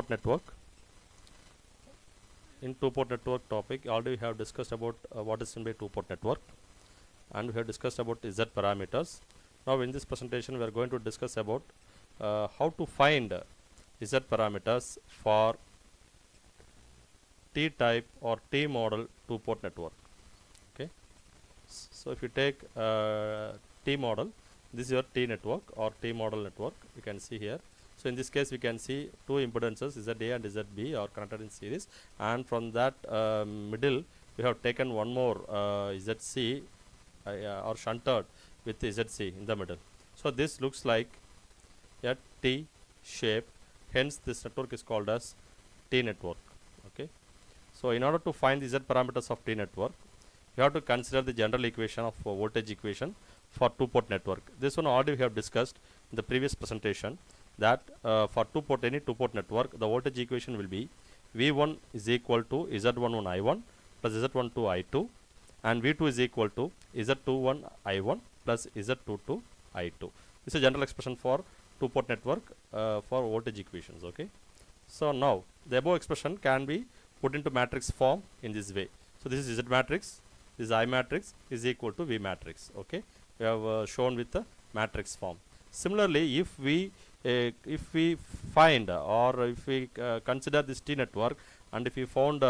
two-port network. In two-port network topic, already we have discussed about what is meant by two-port network, and we have discussed about Z parameters. Now in this presentation we are going to discuss about how to find Z parameters for T-type or T-model two-port network. Okay. So if you take T-model, this is your T network or T-model network. You can see here. So in this case we can see two impedances ZA and ZB are connected in series, and from that middle we have taken one more ZC or shunted with ZC in the middle. So this looks like a T shape, hence this network is called as T network. Okay. So in order to find the Z parameters of T network, you have to consider the general equation of voltage equation for two-port network. This one already we have discussed in the previous presentation, that for any two-port network, the voltage equation will be V1 is equal to Z11 I1 plus Z12 I2, and V2 is equal to Z21 I1 plus Z22 I2. This is a general expression for two-port network for voltage equations. Okay. So now the above expression can be put into matrix form in this way. So this is Z matrix, this is I matrix is equal to V matrix. Okay. We have shown with the matrix form. Similarly, if we find or if we consider this T network, and if we found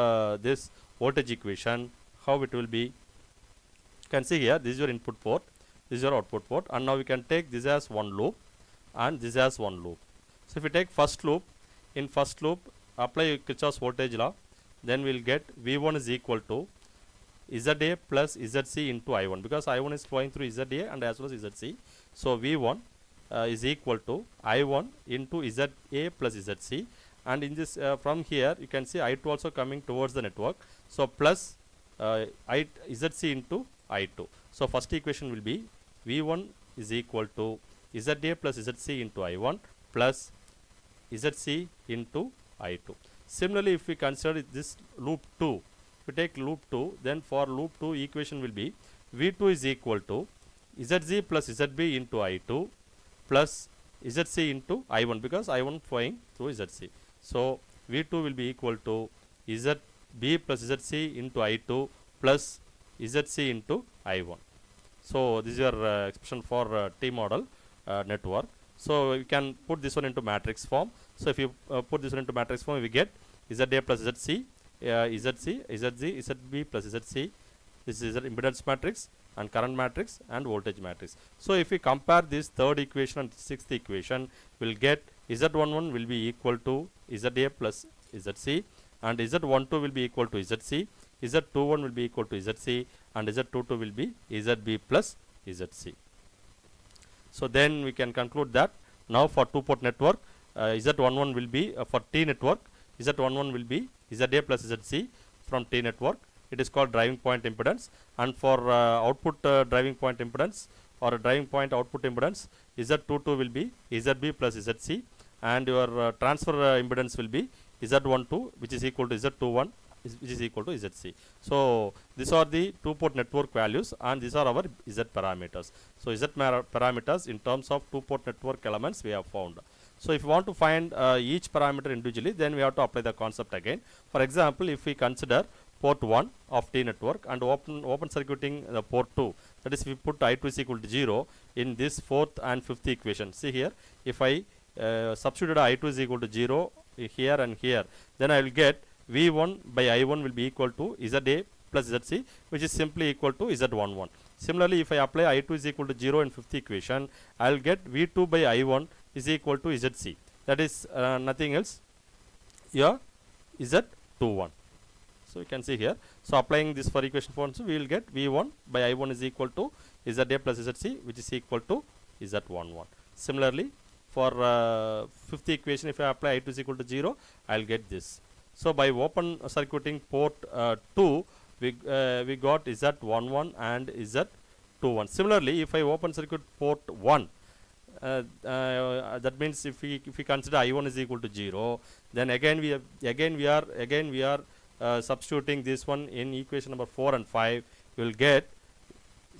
this voltage equation, how it will be? You can see here, this is your input port, this is your output port, and now we can take this as one loop and this as one loop. So if we take first loop, in first loop apply Kirchhoff's voltage law, then we will get V1 is equal to ZA plus ZC into I1, because I1 is flowing through ZA and as well as ZC. So V1 is equal to I1 into ZA plus ZC, and in this from here you can see I2 also coming towards the network. So plus ZC into I2. So first equation will be V1 is equal to ZA plus ZC into I1 plus ZC into I2. Similarly, if we consider this loop 2, if we take loop 2, then for loop 2 equation will be V2 is equal to ZZ plus ZB into I2 plus ZC into I1, because I1 flowing through ZC. So V2 will be equal to ZB plus ZC into I2 plus ZC into I1. So this is your expression for T model network. So you can put this one into matrix form. So if you put this one into matrix form, we get ZA plus ZC, ZC, ZZ, ZB plus ZC. This is an impedance matrix and current matrix and voltage matrix. So if we compare this third equation and sixth equation, we will get Z11 will be equal to ZA plus ZC, and Z12 will be equal to ZC, Z21 will be equal to ZC, and Z22 will be ZB plus ZC. So then we can conclude that now for two-port network, Z11 will be for T network, Z11 will be ZA plus ZC from T network. It is called driving point impedance, and for output driving point impedance or driving point output impedance, Z22 will be ZB plus ZC, and your transfer impedance will be Z12, which is equal to Z21, which is equal to ZC. So these are the two-port network values, and these are our Z parameters. So Z parameters in terms of two-port network elements we have found. So if you want to find each parameter individually, then we have to apply the concept again. For example, if we consider port 1 of T network and open circuiting the port 2, that is, if we put I2 is equal to 0 in this fourth and fifth equation. See here, if I substitute I2 is equal to 0 here and here, then I will get V1 by I1 will be equal to ZA plus ZC, which is simply equal to Z11. Similarly, if I apply I2 is equal to 0 in fifth equation, I will get V2 by I1 is equal to ZC. That is nothing else, here Z21. So you can see here. So applying this for equation 4, so we will get V1 by I1 is equal to ZA plus ZC, which is equal to Z11. Similarly, for fifth equation, if I apply I2 is equal to 0, I will get this. So by open circuiting port 2, we got Z11 and Z21. Similarly, if I open circuit port 1, that means if we consider I1 is equal to 0, then again we are substituting this one in equation number 4 and 5. We will get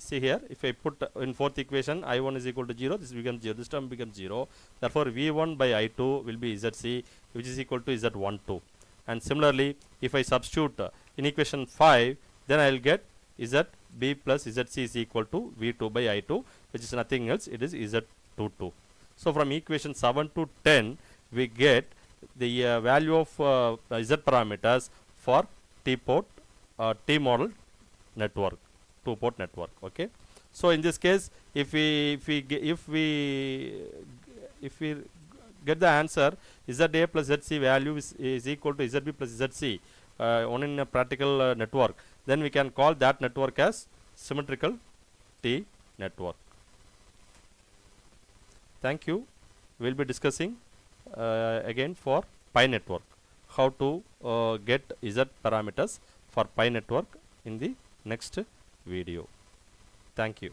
see here, if I put in fourth equation I1 is equal to 0, this becomes 0, this term becomes 0. Therefore, V1 by I2 will be ZC, which is equal to Z12. And similarly, if I substitute in equation 5, then I will get ZB plus ZC is equal to V2 by I2, which is nothing else, it is Z22. So, from equation 7 to 10, we get the value of Z parameters for T-port T model network, 2-port network. Okay. So, in this case, if we get the answer ZA plus ZC value is equal to ZB plus ZC on in a practical network, then we can call that network as symmetrical T network. Thank you. We will be discussing again for pi network, how to get Z parameters for pi network in the next video. Thank you.